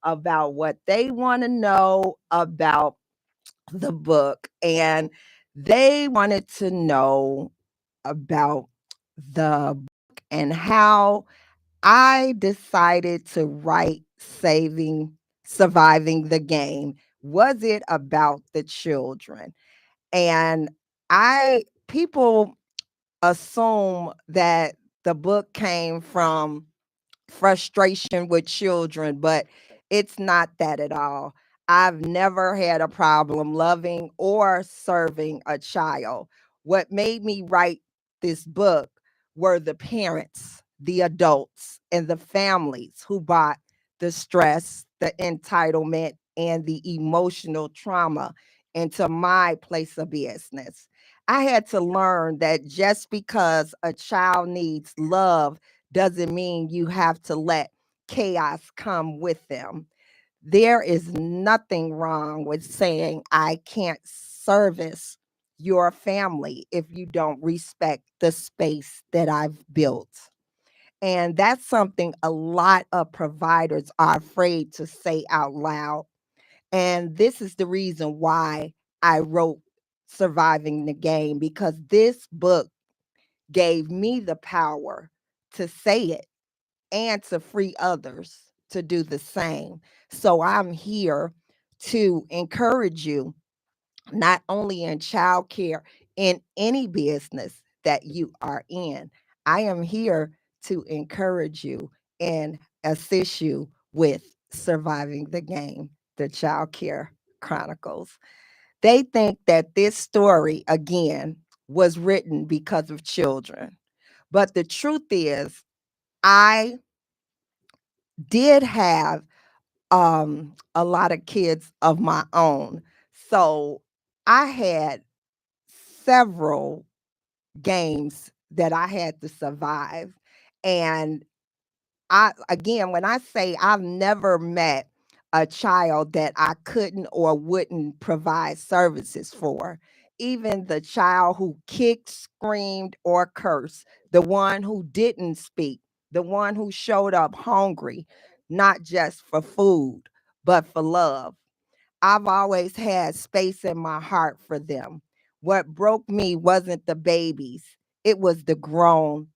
about what they want to know about the book. And they wanted to know about the book and how I decided to write Surviving the Game. Was it about the children? And people assume that the book came from frustration with children, but it's not that at all. I've never had a problem loving or serving a child. What made me write this book were the parents, the adults, and the families who brought the stress, the entitlement, and the emotional trauma into my place of business. I had to learn that just because a child needs love doesn't mean you have to let chaos come with them. There is nothing wrong with saying, I can't service your family if you don't respect the space that I've built. And that's something a lot of providers are afraid to say out loud. And this is the reason why I wrote Surviving the Game, because this book gave me the power to say it and to free others to do the same. So I'm here to encourage you, not only in childcare, in any business that you are in. I am here to encourage you and assist you with surviving the game, the Childcare Chronicles. They think that this story, again, was written because of children. But the truth is, I did have a lot of kids of my own. So I had several games that I had to survive. And again, when I say I've never met a child that I couldn't or wouldn't provide services for, even the child who kicked, screamed, or cursed, the one who didn't speak, the one who showed up hungry, not just for food, but for love. I've always had space in my heart for them. What broke me wasn't the babies, it was the grown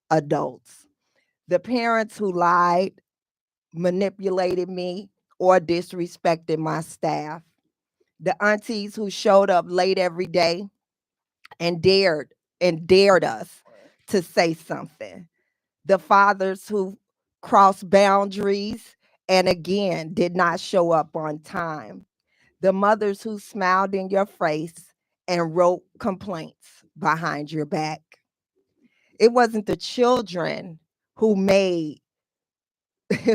adults. The parents who lied, manipulated me, or disrespected my staff. The aunties who showed up late every day and dared us to say something. The fathers who crossed boundaries and again did not show up on time. The mothers who smiled in your face and wrote complaints behind your back. It wasn't the children who made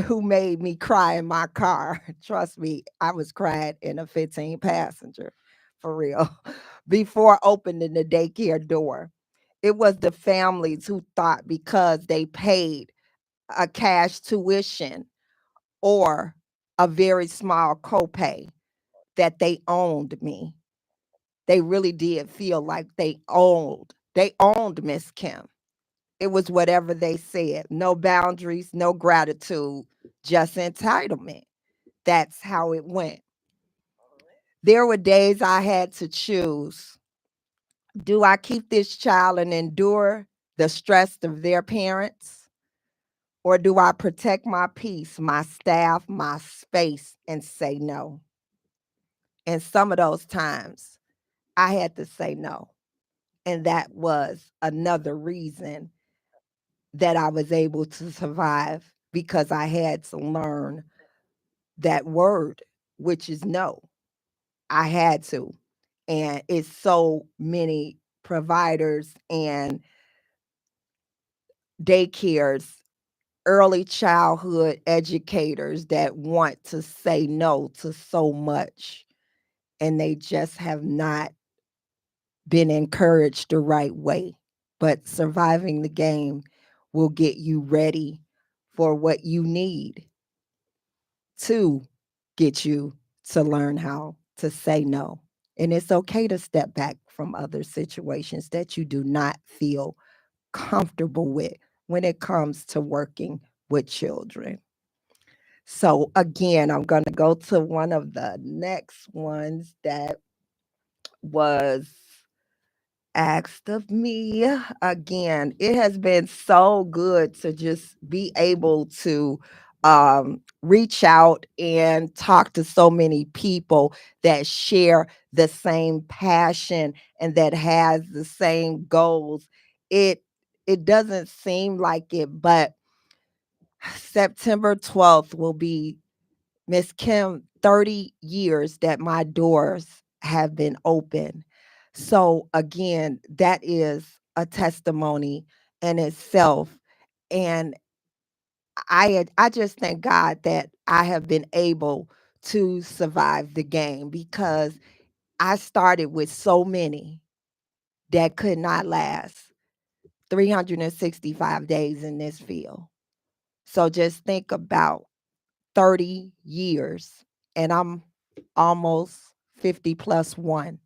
who made me cry in my car. Trust me, I was crying in a 15 passenger for real before opening the daycare door. It was the families who thought because they paid a cash tuition or a very small copay that they owned me. They really did feel like they owned Miss Kim. It was whatever they said. No boundaries, no gratitude, just entitlement. That's how it went. There were days I had to choose. Do I keep this child and endure the stress of their parents? Or do I protect my peace, my staff, my space, and say no? And some of those times I had to say no. And that was another reason that I was able to survive, because I had to learn that word, which is no. I had to. And it's so many providers and daycares, early childhood educators that want to say no to so much, and they just have not been encouraged the right way. But surviving the game will get you ready for what you need to get you to learn how to say no. And it's okay to step back from other situations that you do not feel comfortable with when it comes to working with children. So again, I'm going to go to one of the next ones that was asked of me. Again, it has been so good to just be able to reach out and talk to so many people that share the same passion and that has the same goals. It doesn't seem like it, but September 12th will be, Miss Kim, 30 years that my doors have been open. So again, that is a testimony in itself. And I just thank God that I have been able to survive the game, because I started with so many that could not last 365 days in this field. So just think about 30 years, and I'm almost 50 plus one.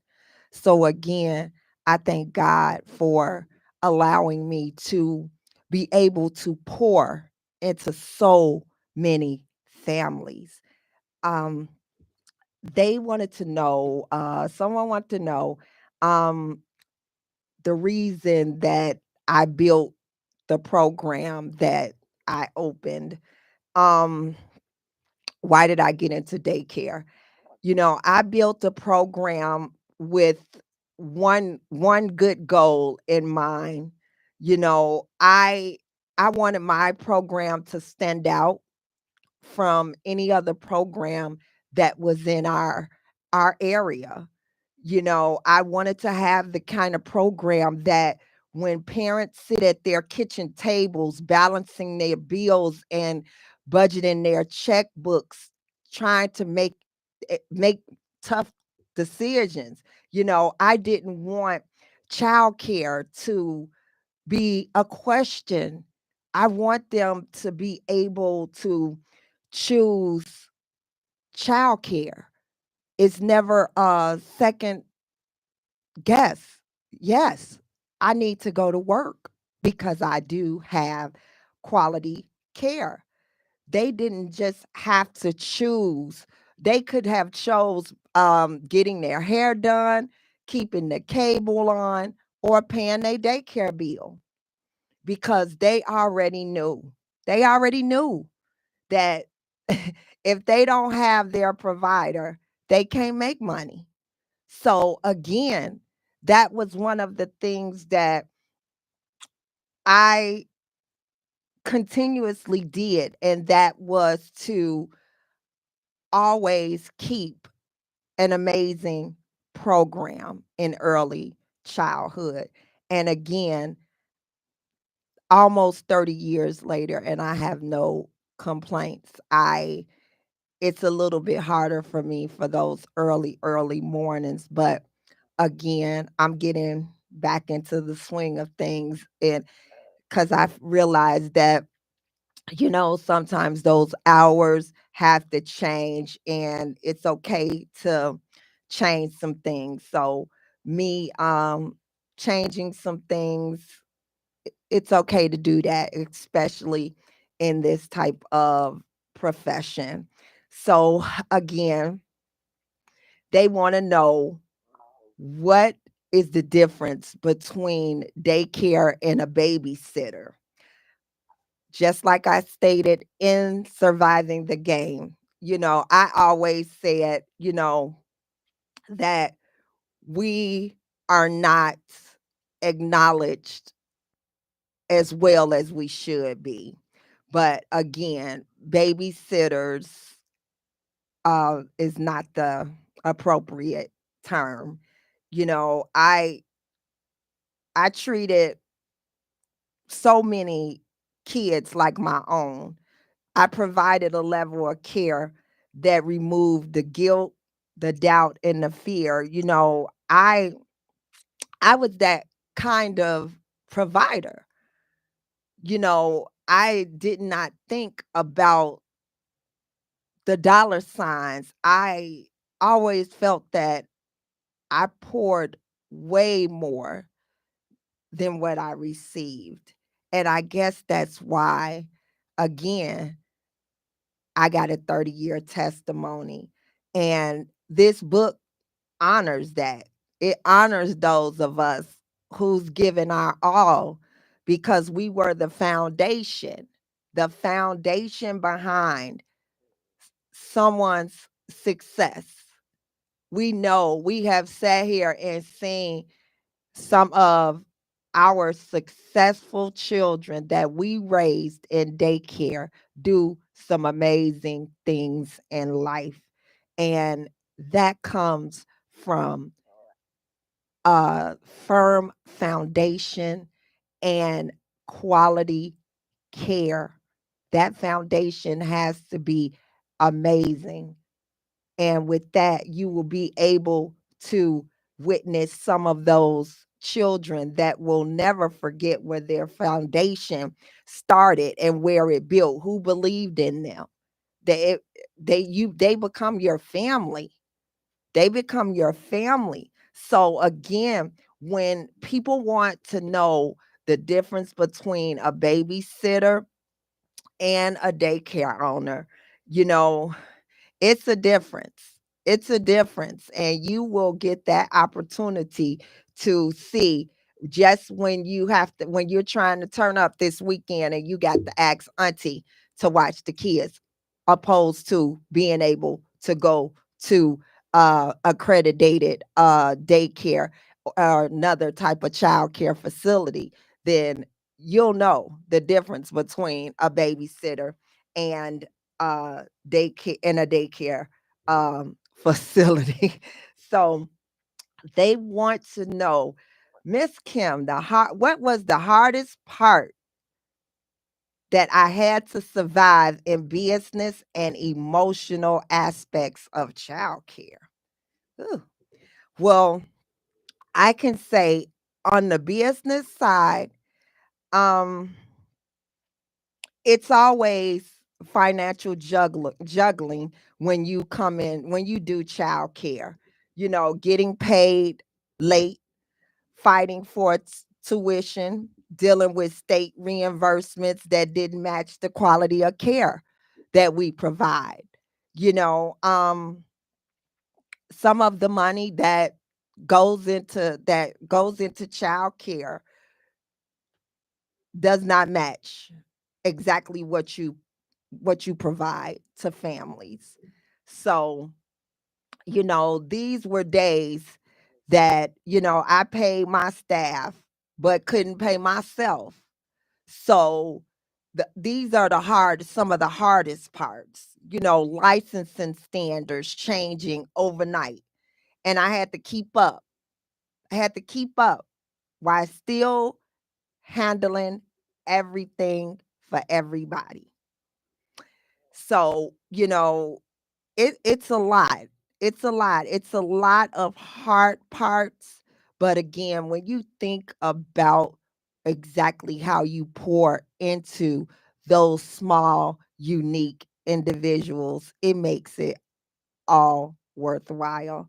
So again, I thank God for allowing me to be able to pour into so many families. Um, they wanted to know, someone wanted to know um, the reason that I built the program that I opened. Um, why did I get into daycare? I built a program with one good goal in mind. I wanted my program to stand out from any other program that was in our area. I wanted to have the kind of program that when parents sit at their kitchen tables balancing their bills and budgeting their checkbooks, trying to make tough decisions. I didn't want childcare to be a question. I want them to be able to choose childcare. It's never a second guess. Yes, I need to go to work because I do have quality care. They didn't just have to choose. They could have chose getting their hair done, keeping the cable on, or paying their daycare bill, because they already knew. They already knew that if they don't have their provider, they can't make money. So again, that was one of the things that I continuously did, and that was to always keep an amazing program in early childhood. And again, almost 30 years later, and I have no complaints. I It's a little bit harder for me for those early mornings, but again, I'm getting back into the swing of things, and because I've realized that, sometimes those hours have to change, and it's okay to change some things. So me changing some things, it's okay to do that, especially in this type of profession. So again, they want to know, what is the difference between daycare and a babysitter? Just like I stated in Surviving the Game, I always said, that we are not acknowledged as well as we should be. But again, babysitters is not the appropriate term. I treated so many kids like my own. I provided a level of care that removed the guilt, the doubt, and the fear. I was that kind of provider. I did not think about the dollar signs. I always felt that I poured way more than what I received. And I guess that's why, again, I got a 30-year testimony. And this book honors that. It honors those of us who's given our all because we were the foundation behind someone's success. We know we have sat here and seen some of our successful children that we raised in daycare do some amazing things in life. And that comes from a firm foundation and quality care. That foundation has to be amazing. And with that, you will be able to witness some of those children that will never forget where their foundation started and where it built, who believed in them. They they become your family. They become your family. So again, when people want to know the difference between a babysitter and a daycare owner, you know, it's a difference. It's a difference. And you will get that opportunity to see just when you have to, when you're trying to turn up this weekend and you got to ask auntie to watch the kids, opposed to being able to go to accredited daycare or another type of child care facility, then you'll know the difference between a babysitter and daycare in a daycare facility. So they want to know, Miss Kim, what was the hardest part that I had to survive in business and emotional aspects of childcare? Ooh. Well, I can say on the business side, um, it's always financial juggling when you come in, when you do childcare, getting paid late, fighting for tuition, dealing with state reimbursements that didn't match the quality of care that we provide. You know, some of the money that goes into childcare does not match exactly what you provide to families. So, these were days that, I paid my staff but couldn't pay myself. So, these are some of the hardest parts, licensing standards changing overnight. And I had to keep up. I had to keep up while still handling everything for everybody. So, it's a lot. It's a lot. It's a lot of hard parts. But again, when you think about exactly how you pour into those small, unique individuals, it makes it all worthwhile.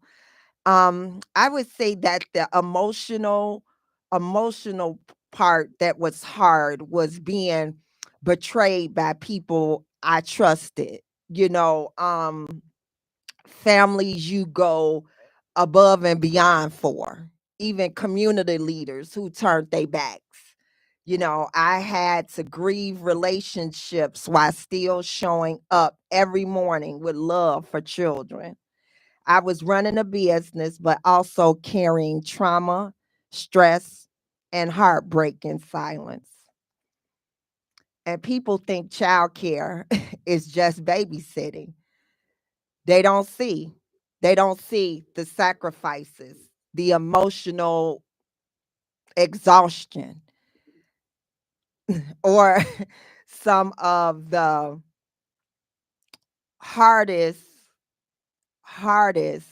I would say that the emotional part that was hard was being betrayed by people I trusted. You know, families you go above and beyond for, even community leaders who turned their backs. I had to grieve relationships while still showing up every morning with love for children. I was running a business, but also carrying trauma, stress, and heartbreak in silence. And people think childcare is just babysitting. They don't see. They don't see the sacrifices, the emotional exhaustion, or some of the hardest, hardest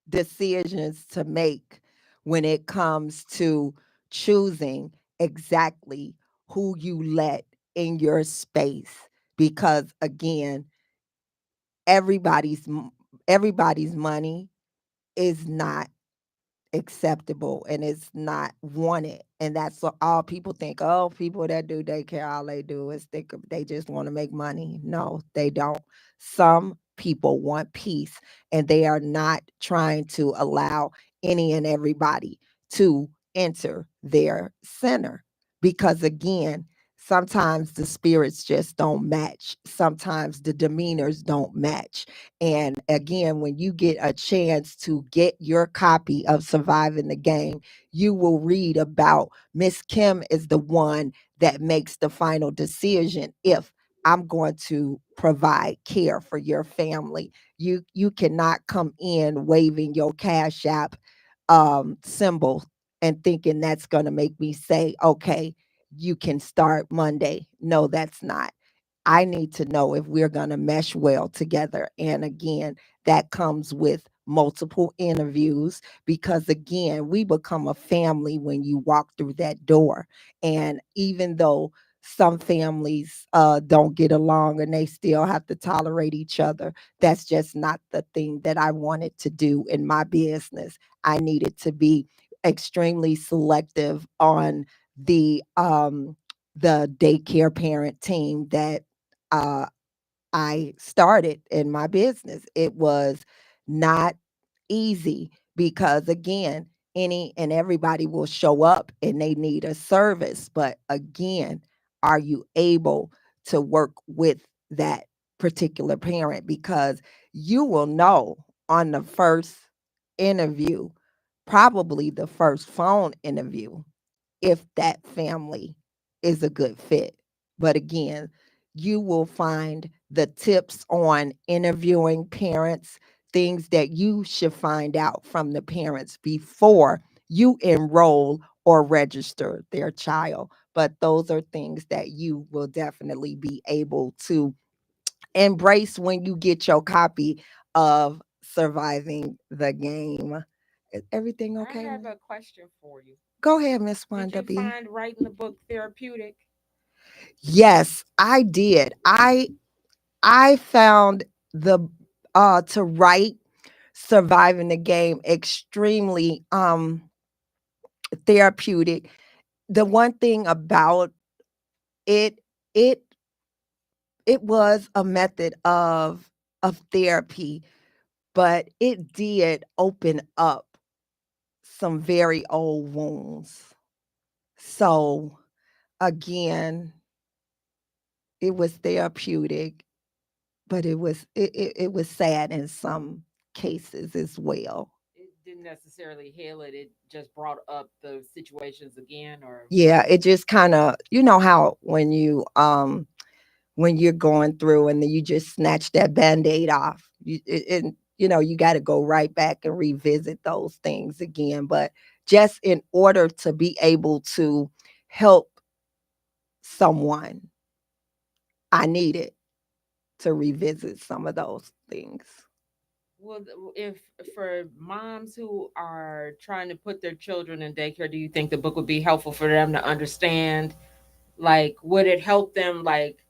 decisions to make when it comes to choosing exactly who you let in your space. Because again, everybody's everybody's money is not acceptable and it's not wanted. And that's all people think. Oh, people that do daycare, all they do is think they just want to make money. No, they don't. Some people want peace and they are not trying to allow any and everybody to enter their center. Because again, sometimes the spirits just don't match. Sometimes the demeanors don't match. And again, when you get a chance to get your copy of Surviving the Game, you will read about Miss Kim is the one that makes the final decision if I'm going to provide care for your family. You cannot come in waving your Cash App symbol and thinking that's going to make me say, okay, you can start Monday. No, that's not. I need to know if we're going to mesh well together. And again, that comes with multiple interviews because, again, we become a family when you walk through that door. And even though some families don't get along and they still have to tolerate each other, that's just not the thing that I wanted to do in my business. I needed to be extremely selective on the daycare parent team that uh, I started in my business. It was not easy because, again, any and everybody will show up and they need a service. But again, are you able to work with that particular parent? Because you will know on the first interview, probably the first phone interview, if that family is a good fit. But again, you will find the tips on interviewing parents, things that you should find out from the parents before you enroll or register their child. But those are things that you will definitely be able to embrace when you get your copy of Surviving the Game. Is everything I okay? have a question for you. Go ahead, Miss Did Wanda you B. find writing the book therapeutic? Yes, I did. I found the to write Surviving the Game extremely therapeutic. The one thing about it it it was a method of therapy, but it did open up some very old wounds. So again, it was therapeutic, but it was sad in some cases as well. It didn't necessarily heal it. It just brought up the situations again, or Yeah, it just kinda, you know how when you're going through and then you just snatch that Band-Aid off, and, you gotta go right back and revisit those things again, but just in order to be able to help someone, I needed to revisit some of those things. well, if for moms who are trying to put their children in daycare, do you think the book would be helpful for them to understand? Like, would it help them, like,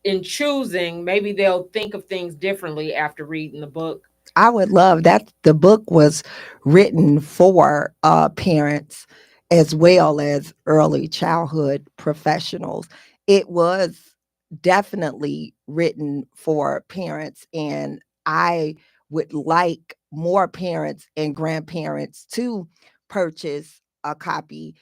in choosing? Maybe they'll think of things differently after reading the book. I would love that. The book was written for parents as well as early childhood professionals. It was definitely written for parents, and I would like more parents and grandparents to purchase a copy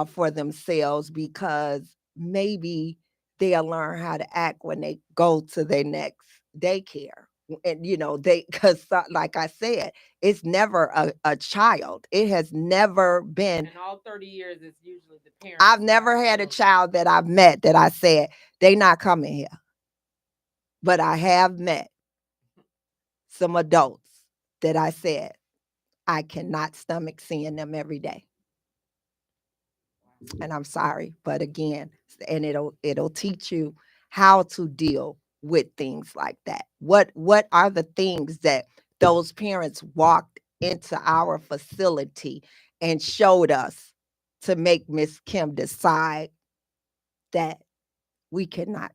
for themselves because maybe they'll learn how to act when they go to their next daycare. And they, because like I said, it's never a child. It has never been. In all 30 years, it's usually the I've parents, not never the had a children. child that I've met that I said they not coming here, but I have met some adults that I said I cannot stomach seeing them every day. And I'm sorry, but again, and it'll teach you how to deal with things like that. What are the things that those parents walked into our facility and showed us to make Miss Kim decide that we cannot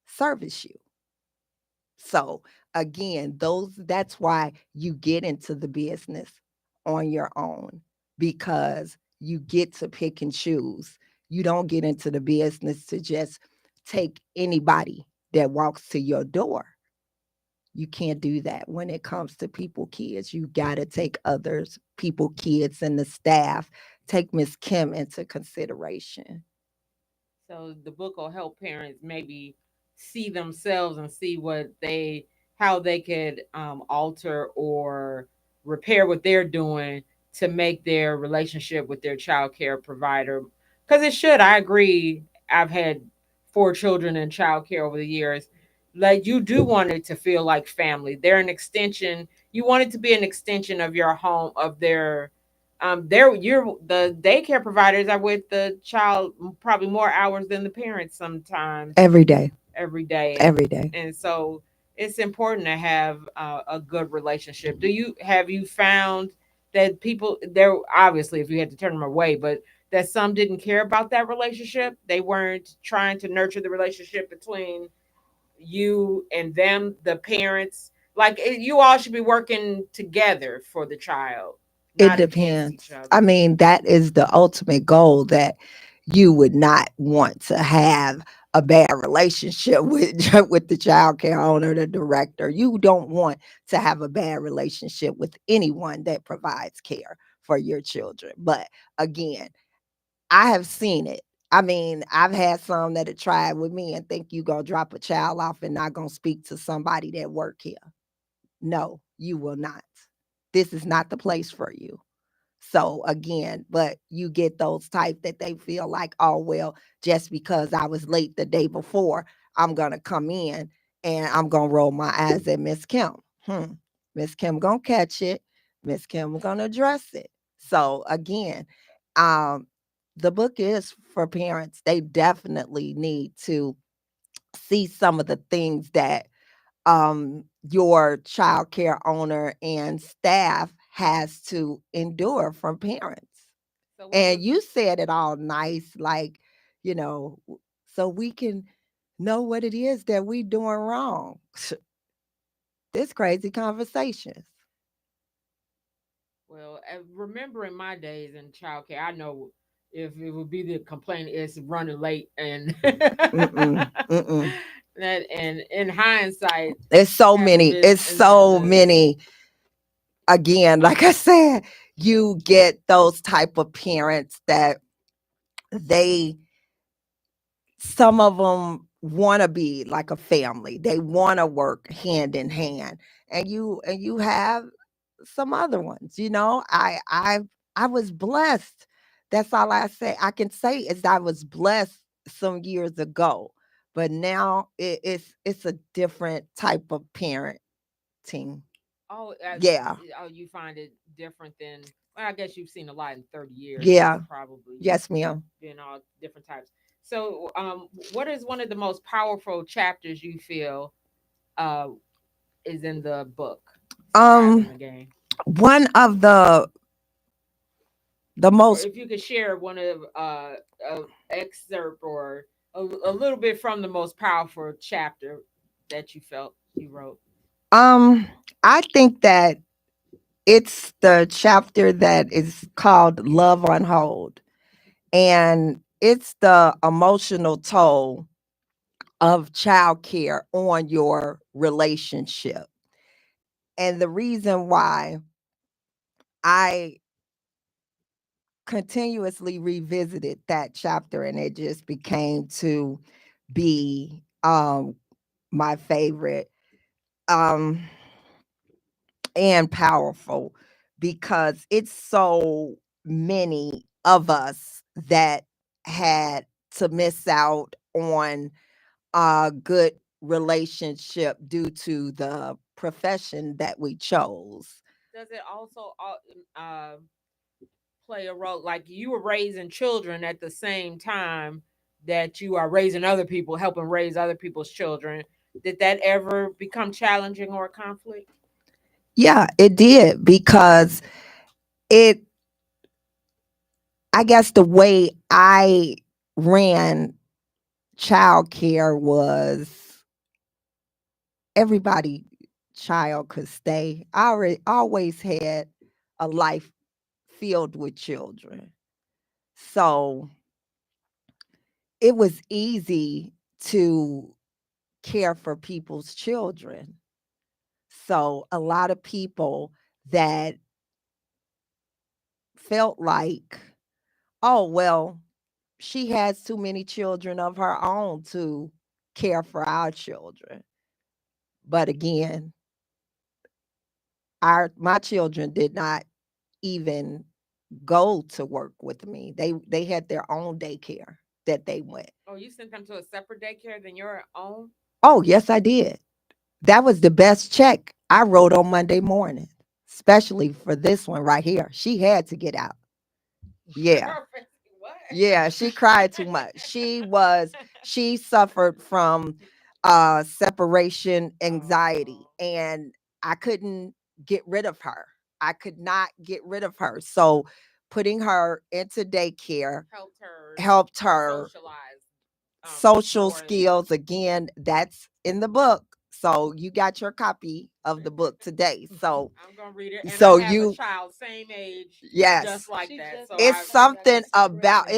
service you? So again, those that's why you get into the business on your own because you get to pick and choose. You don't get into the business to just take anybody that walks to your door. You can't do that when it comes to people, kids. You got to take others, people, kids, and the staff. Take Miss Kim into consideration. So the book will help parents maybe see themselves and see how they could alter or repair what they're doing to make their relationship with their child care provider. Because it should. I agree. I've had 4 children in child care over the years. Like you do want it to feel like family. They're an extension. You want it to be an extension of your home, of the daycare providers are with the child probably more hours than the parents sometimes Every day, every day. and every day. and so it's important to have a good relationship. Have you found that people there, obviously if you had to turn them away, but that some didn't care about that relationship? They weren't trying to nurture the relationship between you and them, the parents? Like you all should be working together for the child, It not against depends. each I other. mean, that is the ultimate goal, that you would not want to have a bad relationship with with the child care owner, the director. You don't want to have a bad relationship with anyone that provides care for your children. But again, I have seen it. I mean, I've had some that have tried with me and think you gonna drop a child off and not gonna speak to somebody that work here. No, you will not. This is not the place for you. So again, but you get those type that they feel like, oh well, just because I was late the day before, I'm gonna come in and I'm gonna roll my eyes at Miss Kim. Hmm. Miss Kim gonna catch it. Miss Kim gonna address it. So again, um, the book is for parents. They definitely need to see some of the things that your child care owner and staff has to endure from parents. So what And was you said it all nice, like, you know, so we can know what it is that we doing wrong. This crazy conversations. Well, remembering my days in childcare, I know if it would be the complaint, it's running late, and Mm-mm, mm-mm. that, and in hindsight, It's so having many. been It's in so the many. Again, like I said, you get those type of parents that they some of them want to be like a family. They want to work hand in hand. And you have some other ones, I was blessed. That's all I say. I can say is I was blessed some years ago. But now it's a different type of parenting. oh, Yeah. you find it different than, well, I guess you've seen a lot in 30 years, so Yeah. it's probably Yes, ma'am. been all different types. So, what is one of the most powerful chapters you feel uh is in the book? Surprising Um the game. one of the Or most if you could share one of a excerpt or a little bit from the most powerful chapter that you felt you wrote. um I think that it's the chapter that is called Love on Hold. And it's the emotional toll of childcare on your relationship. And the reason why I continuously revisited that chapter and it just became to be my favorite um and powerful because it's so many of us that had to miss out on a good relationship due to the profession that we chose. Does it also play a role, like you were raising children at the same time that you are raising other people, helping raise other people's children? Did that ever become challenging or a conflict? Yeah, it did because it, I guess the way I ran childcare was everybody child could stay. I already always had a life filled with children. So it was easy to care for people's children. So a lot of people that felt like, oh, well, she has too many children of her own to care for our children. But again, my children did not even go to work with me. They had their own daycare that they went. Oh, you sent them to a separate daycare than your own? Oh, yes, I did. That was the best check I wrote on Monday morning, especially for this one right here. She had to get out. Yeah. What? Yeah, she cried too much. She suffered from separation anxiety, Oh, and I couldn't get rid of her. I could not get rid of her. So putting her into daycare helped her helped her socialize social more. skills. Again, that's in the book. So you got your copy of the book today. So I'm gonna read it, and I so have a you child same age, just yes. like that. So It's I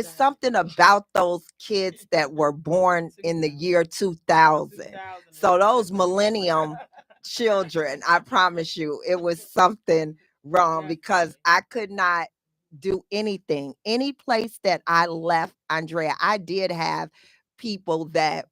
something about those kids that were born in the year 2000. 2000 is So those different. millennium children, I promise you, it was something wrong because Definitely. I could not do anything. Any place that I left, Andrea, I did have people that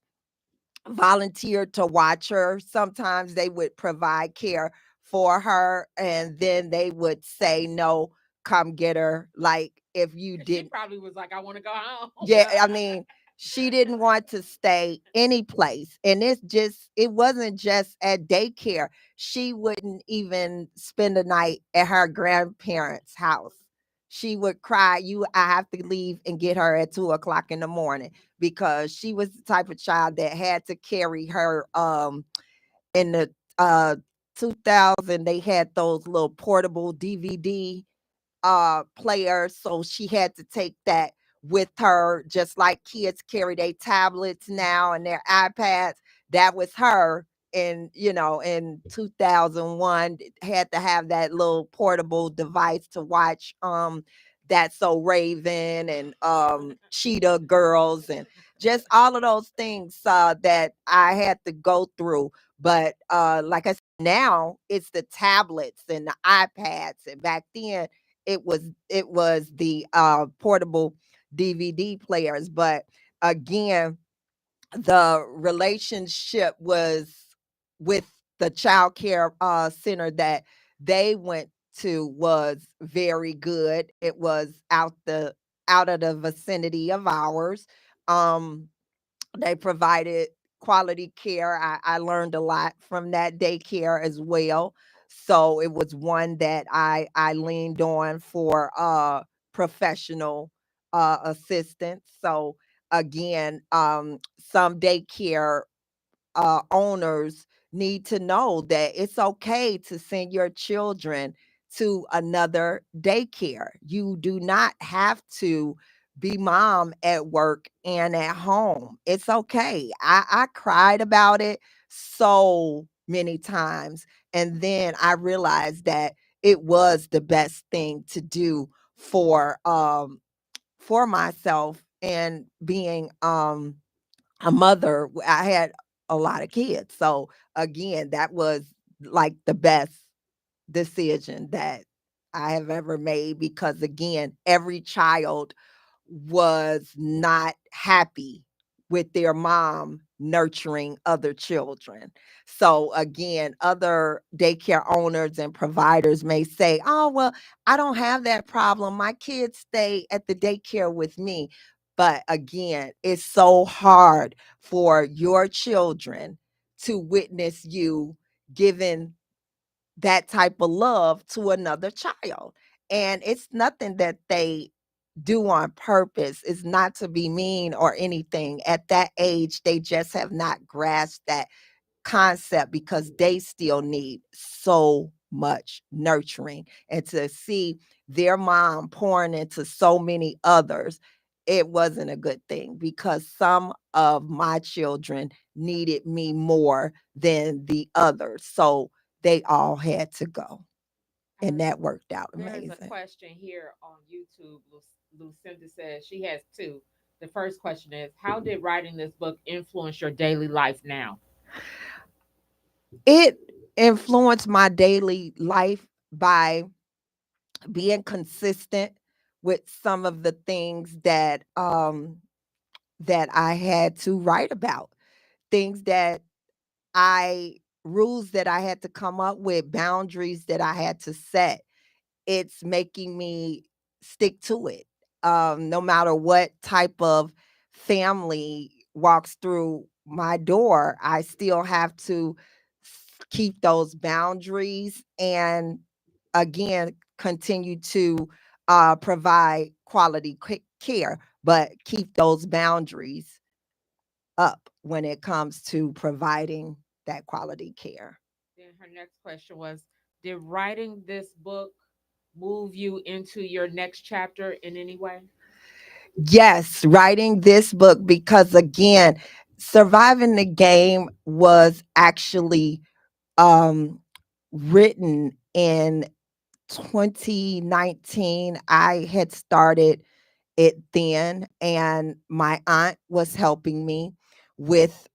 volunteered to watch her. Sometimes they would provide care for her, and then they would say, no, come get her. Like if you She didn't, probably was like, "I want to go home." yeah, I mean, she didn't want to stay any place. And it wasn't just at daycare. She wouldn't even spend the night at her grandparents' house. She would cry, I have to leave and get her at 2 o'clock in the morning because she was the type of child that had to carry her in the 2000 they had those little portable DVD player, so she had to take that with her just like kids carry their tablets now and their iPads. That was her in 2001, had to have that little portable device to watch That's So Raven and Cheetah Girls and just all of those things that I had to go through. But like I said, now it's the tablets and the iPads, and back then it was the portable DVD players. But again, the relationship was with the child care center that they went to was very good. It was out of the vicinity of ours. Um, they provided quality care. I learned a lot from that daycare as well. So it was one that I leaned on for professional assistance. So again, some daycare owners need to know that it's okay to send your children to another daycare. You do not have to be mom at work and at home. It's okay. I cried about it so many times. And then I realized that it was the best thing to do for myself and being a mother. I had a lot of kids. So again, that was like the best decision that I have ever made because again, every child was not happy with their mom nurturing other children. So again, other daycare owners and providers may say, "Oh, well, I don't have that problem. My kids stay at the daycare with me." But again, it's so hard for your children to witness you giving that type of love to another child. And it's nothing that they do on purpose. It's not to be mean or anything. At that age, they just have not grasped that concept because they still need so much nurturing. And to see their mom pouring into so many others, it wasn't a good thing because some of my children needed me more than the others. So they all had to go. and Uh, that worked out there's a amazing. question here on YouTube. Lucinda says she has two. The first question is, how did writing this book influence your daily life now? It influenced my daily life by being consistent with some of the things that I had to write about, things that I rules that I had to come up with, boundaries that I had to set. It's making me stick to it. No matter what type of family walks through my door, I still have to keep those boundaries and again continue to provide quality care, but keep those boundaries up when it comes to providing that quality care. Then her next question was, did writing this book move you into your next chapter in any way? Yes, writing this book because again, surviving the game was actually um written in 2019. I had started it then, and my aunt was helping me with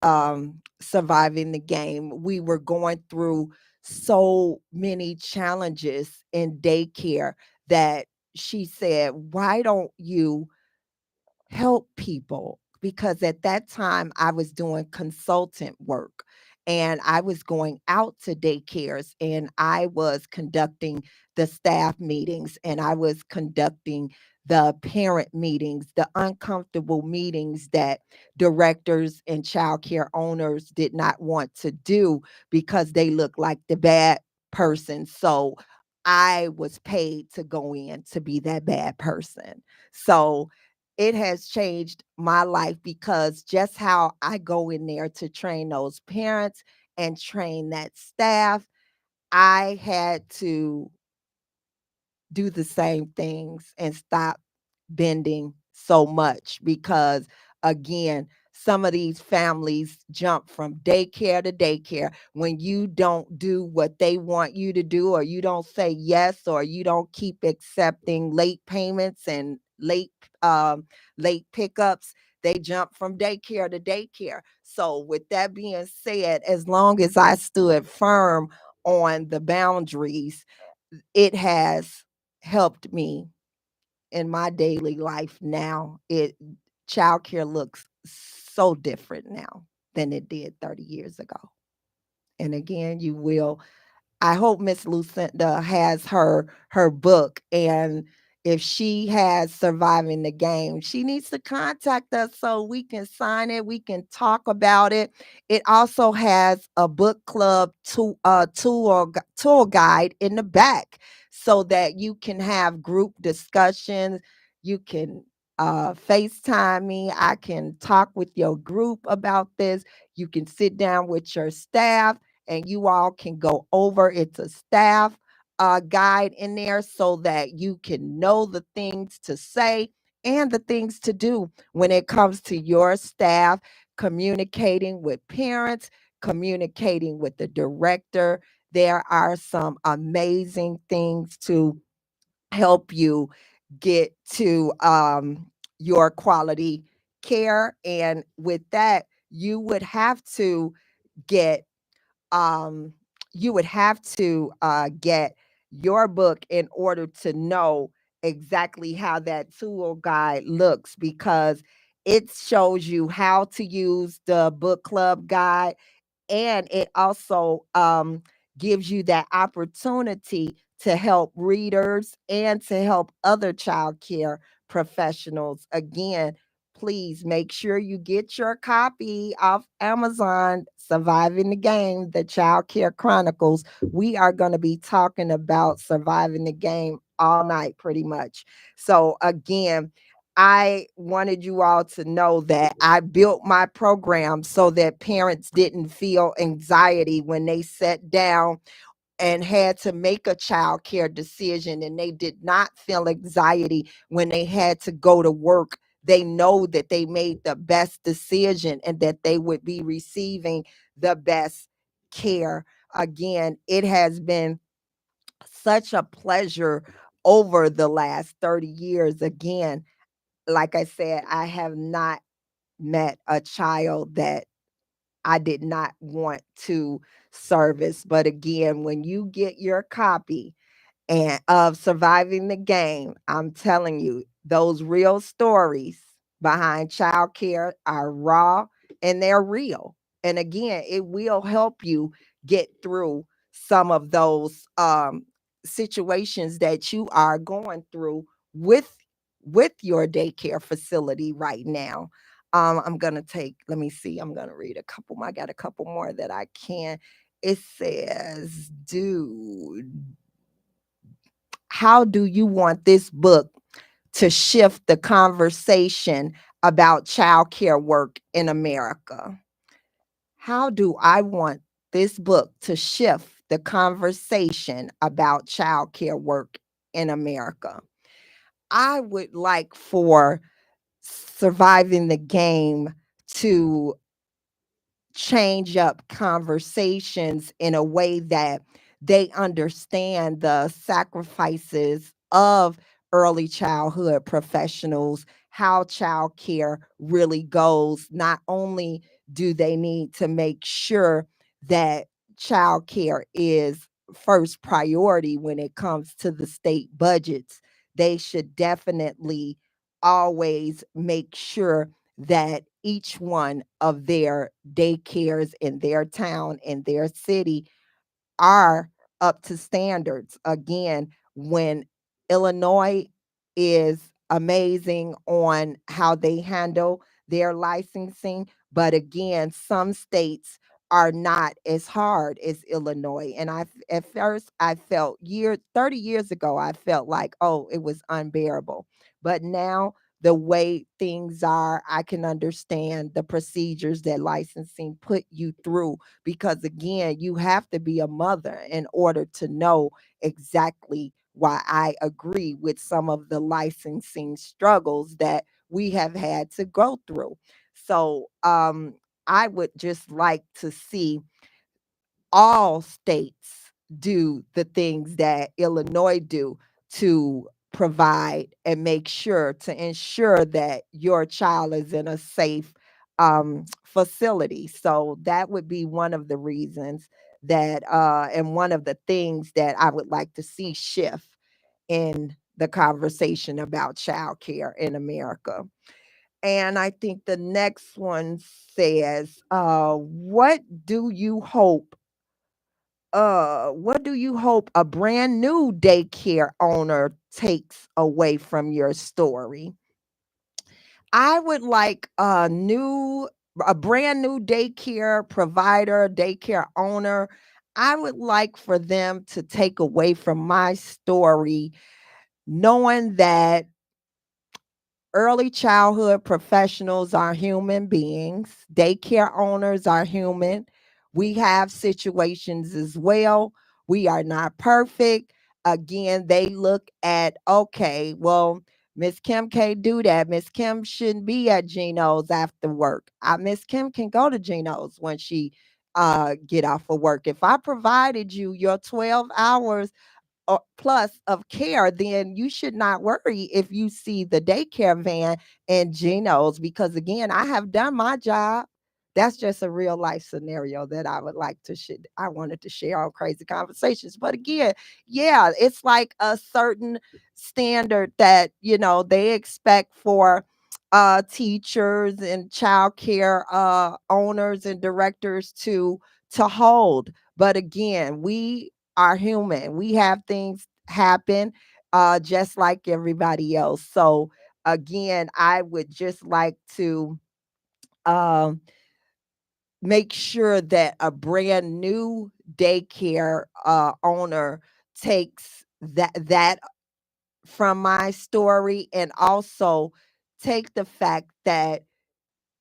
surviving the game. We were going through so many challenges in daycare that she said, why don't you help people? Because at that time I was doing consultant work and I was going out to daycares and I was conducting the staff meetings and I was conducting the parent meetings, the uncomfortable meetings that directors and childcare owners did not want to do because they looked like the bad person. So I was paid to go in to be that bad person. So it has changed my life because just how I go in there to train those parents and train that staff, I had to do the same things and stop bending so much because again, some of these families jump from daycare to daycare. When you don't do what they want you to do, or you don't say yes, or you don't keep accepting late payments and late pickups, they jump from daycare to daycare. So with that being said, as long as I stood firm on the boundaries, it has helped me in my daily life now. It childcare looks so different now than it did 30 years ago. And again, you will I hope Miss Lucinda has her book, and if she has surviving the game, she needs to contact us so we can sign it. We can talk about it. It also has a book club tour guide in the back, so that you can have group discussions. You can FaceTime me. I can talk with your group about this. You can sit down with your staff and you all can go over. It's a staff guide in there so that you can know the things to say and the things to do when it comes to your staff, communicating with parents, communicating with the director. There are some amazing things to help you get to your quality care. And with that, you would have to get um, get your book in order to know exactly how that tool guide looks, because it shows you how to use the book club guide, and it also gives you that opportunity to help readers and to help other child care professionals. Again, please make sure you get your copy off Amazon, Surviving the Game, the Child Care Chronicles. We are going to be talking about surviving the game all night, pretty much. So, again, I wanted you all to know that I built my program so that parents didn't feel anxiety when they sat down and had to make a child care decision, and they did not feel anxiety when they had to go to work. They know that they made the best decision and that they would be receiving the best care. Again, it has been such a pleasure over the last 30 years. Again, like I said, I have not met a child that I did not want to service. But again, when you get your copy and of Surviving the Game, I'm telling you, those real stories behind childcare are raw and they're real. And again, it will help you get through some of those situations that you are going through with your daycare facility right now. I'm gonna take. Let me see. I'm gonna read a couple. I got a couple more that I can. It says, "Do how do you want this book to shift the conversation about childcare work in America? How do I want this book to shift the conversation about childcare work in America?" I would like for Surviving the Game to change up conversations in a way that they understand the sacrifices of early childhood professionals, how child care really goes. Not only do they need to make sure that child care is first priority when it comes to the state budgets, they should definitely always make sure that each one of their daycares in their town, in their city, are up to standards. Again, when Illinois is amazing on how they handle their licensing, but again, some states are not as hard as Illinois. And at first I felt 30 years ago, I felt like, oh, it was unbearable. But now the way things are, I can understand the procedures that licensing put you through, because again, you have to be a mother in order to know exactly why I agree with some of the licensing struggles that we have had to go through. So I would just like to see all states do the things that Illinois do to provide and make sure to ensure that your child is in a safe facility. So that would be one of the reasons that, and one of the things that I would like to see shift in the conversation about childcare in America. And I think the next one says, do you hope what do you hope a brand new daycare owner takes away from your story? I would like a brand new daycare provider, daycare owner. I would like for them to take away from my story knowing that early childhood professionals are human beings. Daycare owners are human. We have situations as well. We are not perfect. Again, they look at, okay, well, Miss Kim can't do that. Miss Kim shouldn't be at Geno's after work. Miss Kim can go to Geno's when she get off of work. If I provided you your 12 hours or plus of care, then you should not worry if you see the daycare van and Geno's, because again, I have done my job. That's just a real life scenario that I would like to I wanted to share on Crazy Conversations. But again, yeah, it's like a certain standard that, they expect for teachers and childcare owners and directors to hold. But again, we are human. We have things happen just like everybody else. So again, I would just like to um, make sure that a brand new daycare owner takes that from my story, and also take the fact that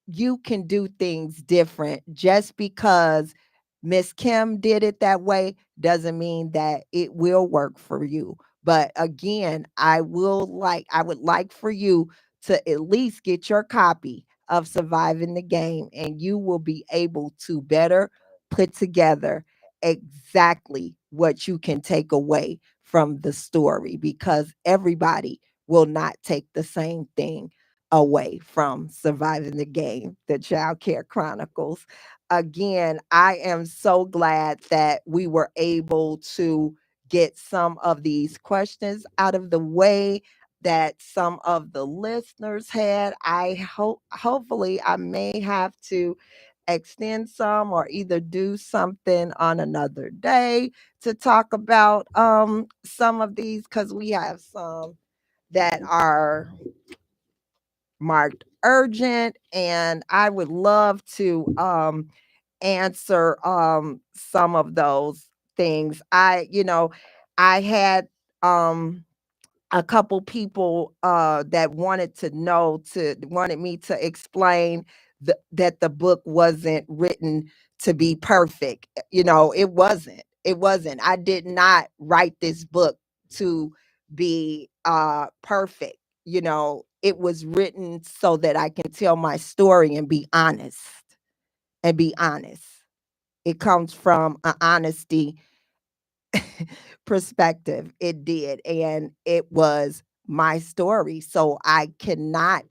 you can do things different. Just because Miss Kim did it that way doesn't mean that it will work for you. But again, I would like for you to at least get your copy of Surviving the Game, and you will be able to better put together exactly what you can take away from the story, because everybody will not take the same thing away from Surviving the Game, the Child Care Chronicles. Again, I am so glad that we were able to get some of these questions out of the way that some of the listeners had. I hope, hopefully I may have to extend some or either do something on another day to talk about some of these, because we have some that are marked urgent, and I would love to answer some of those things. I had um a couple people that wanted me to explain that the book wasn't written to be perfect. It wasn't. I did not write this book to be perfect. It was written so that I can tell my story and be honest. It comes from an honesty perspective. It did. And it was my story. So I cannot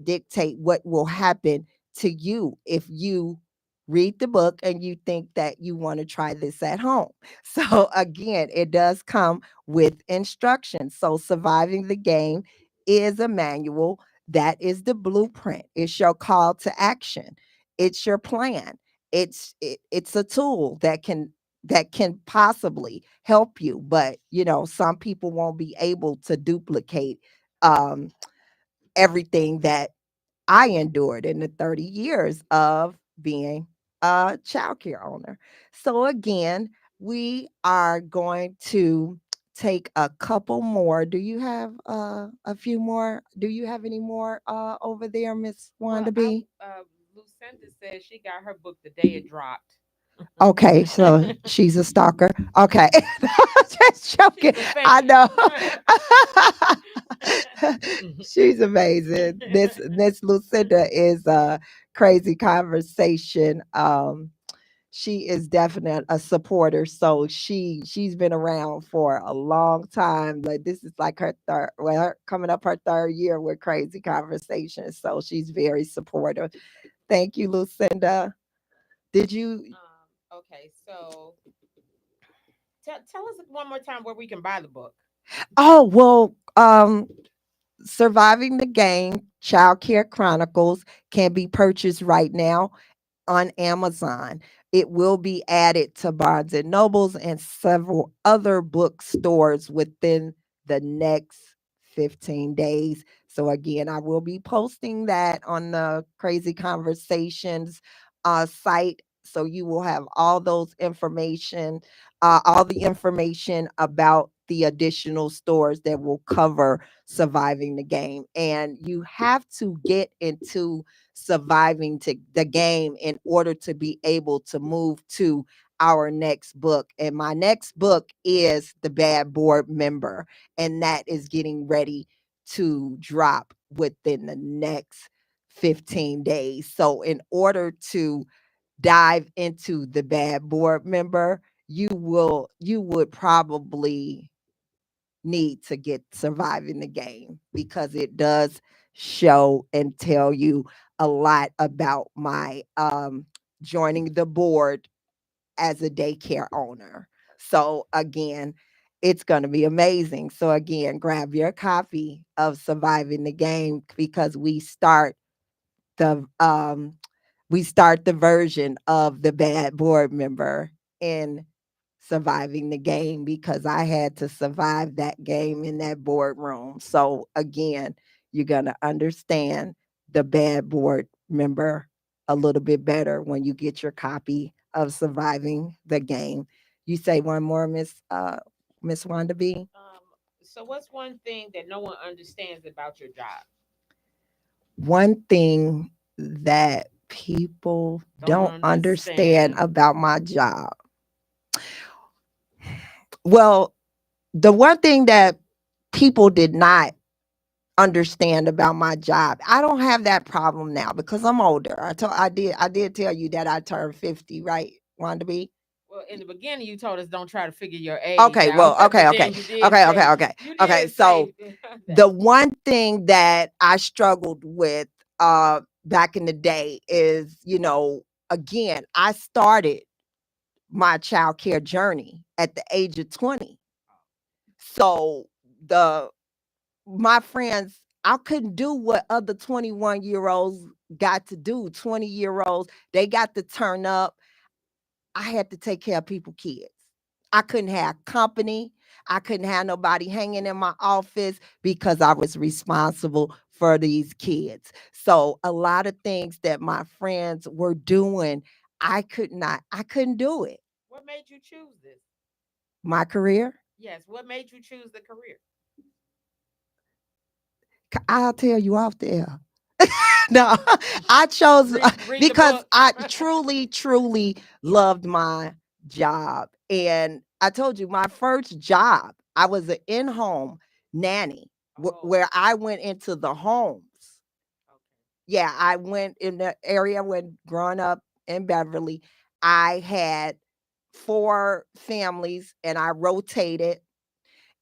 dictate what will happen to you if you read the book and you think that you want to try this at home. So again, it does come with instructions. So Surviving the Game is a manual. That is the blueprint. It's your call to action. It's your plan. It's a tool that can possibly help you, but some people won't be able to duplicate um everything that I endured in the 30 years of being a childcare owner. So again, we are going to take a couple more. Do you have a few more? Do you have any more over there, Miss Well, Wanda B? Lucinda says she got her book the day it dropped. Okay, so she's a stalker. Okay. Just joking. She's a I fan. know. She's amazing. This Lucinda is a crazy conversation. She is definitely a supporter. So she's been around for a long time. Like this is like coming up her third year with crazy conversations. So she's very supportive. Thank you, Lucinda. Did you Okay, so tell us one more time where we can buy the book. Oh, well, Surviving the Game, Child Care Chronicles can be purchased right now on Amazon. It will be added to Barnes and Nobles and several other bookstores within the next 15 days. So again, I will be posting that on the Crazy Conversations site. So you will have all the information about the additional stores that will cover Surviving the Game. And you have to get into the game in order to be able to move to our next book. And my next book is The Bad Board Member, and that is getting ready to drop within the next 15 days. So in order to dive into The Bad Board Member, you would probably need to get Surviving the Game, because it does show and tell you a lot about my joining the board as a daycare owner. So again, it's going to be amazing. So again, grab your copy of Surviving the Game, because the we start the version of the bad board member in Surviving the Game, because I had to survive that game in that boardroom. So again, you're going to understand the bad board member a little bit better when you get your copy of Surviving the Game. You say one more, Miss Wanda B? Um, so what's one thing that no one understands about your job? One thing that people Don't don't understand understand. about my job. Well, the one thing that people did not understand about my job, I don't have that problem now because I'm older. I did tell you that I turned 50, right, Wanda B? Well, in the beginning, you told us don't try to figure your age Okay, out, well, okay, but okay, then you did okay, okay, say okay, you okay. did So say the that. one thing that I struggled with back in the day is, again, I started my child care journey at the age of 20. So the my friends, I couldn't do what other 21-year-olds got to do. 20-year-olds, they got to turn up. I had to take care of people kids. I couldn't have company. I couldn't have nobody hanging in my office because I was responsible for these kids. So a lot of things that my friends were doing, I couldn't do it. What made you choose this? My career, Yes, what made you choose the career? I'll tell you off the air. No, I chose Read the because book. I truly, truly loved my job. And I told you, my first job, I was an in home nanny Oh, where I went into the homes. okay. Yeah, I went in the area when growing up in Beverly. I had four families and I rotated,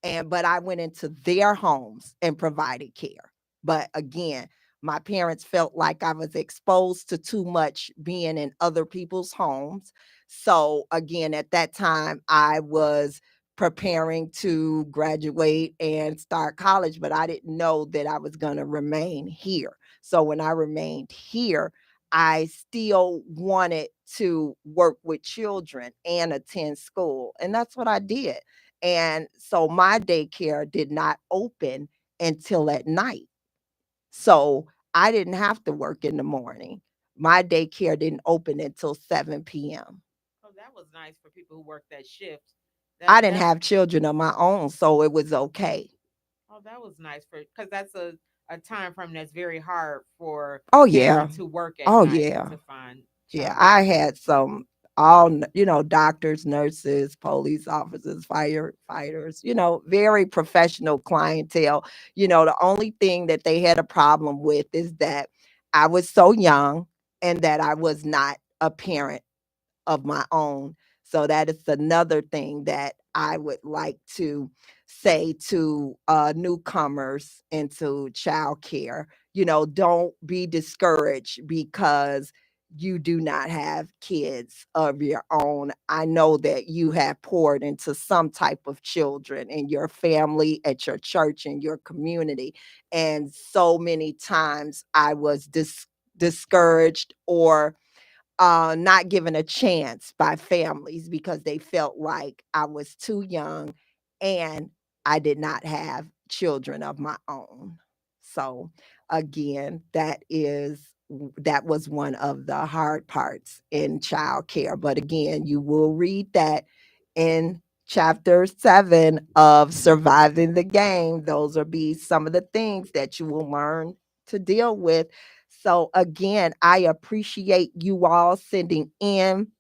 but I went into their homes and provided care. But again, my parents felt like I was exposed to too much being in other people's homes. So again, at that time I was preparing to graduate and start college, but I didn't know that I was going to remain here. So when I remained here, I still wanted to work with children and attend school. And that's what I did. And so my daycare did not open until at night. So I didn't have to work in the morning. My daycare didn't open until 7 p.m. Oh, that was nice for people who work that shift. I didn't That's have children of my own, so it was okay. oh, that was nice for because that's a time frame that's very hard for Oh, yeah. parents who work at Oh, night yeah. to find Yeah, childcare. I had some doctors, nurses, police officers, firefighters, very professional clientele. The only thing that they had a problem with is that I was so young and that I was not a parent of my own. So that is another thing that I would like to say to newcomers into childcare. Don't be discouraged because you do not have kids of your own. I know that you have poured into some type of children in your family, at your church, in your community. And so many times I was discouraged or not given a chance by families because they felt like I was too young and I did not have children of my own. So again, that was one of the hard parts in childcare. But again, you will read that in chapter 7 of Surviving the Game. Those will be some of the things that you will learn to deal with. So again, I appreciate you all sending in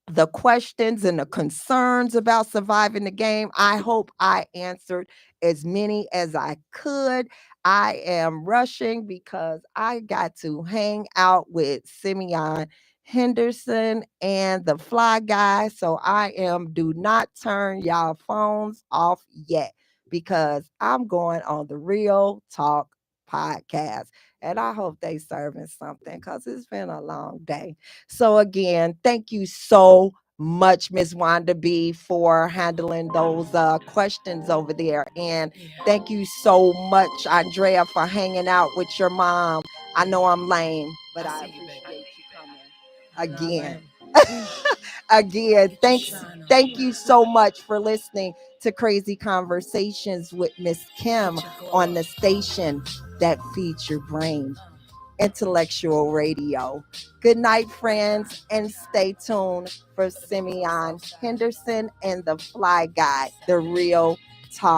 the questions and the concerns about surviving the game. I hope I answered as many as I could. I am rushing because I got to hang out with Simeon Henderson and the Fly Guy. So do not turn y'all phones off yet because I'm going on the Real Talk podcast. And I hope they serving something because it's been a long day. So again, thank you so much, Miss Wanda B, for handling those questions over there. And thank you so much, Andrea, for hanging out with your mom. I know I'm lame, but I appreciate you coming again. Again, thank you so much for listening to Crazy Conversations with Miss Kim on the station that feeds your brain. Intellectual Radio. Good night, friends, and stay tuned for Simeon Henderson and the Fly Guy, the Real Talk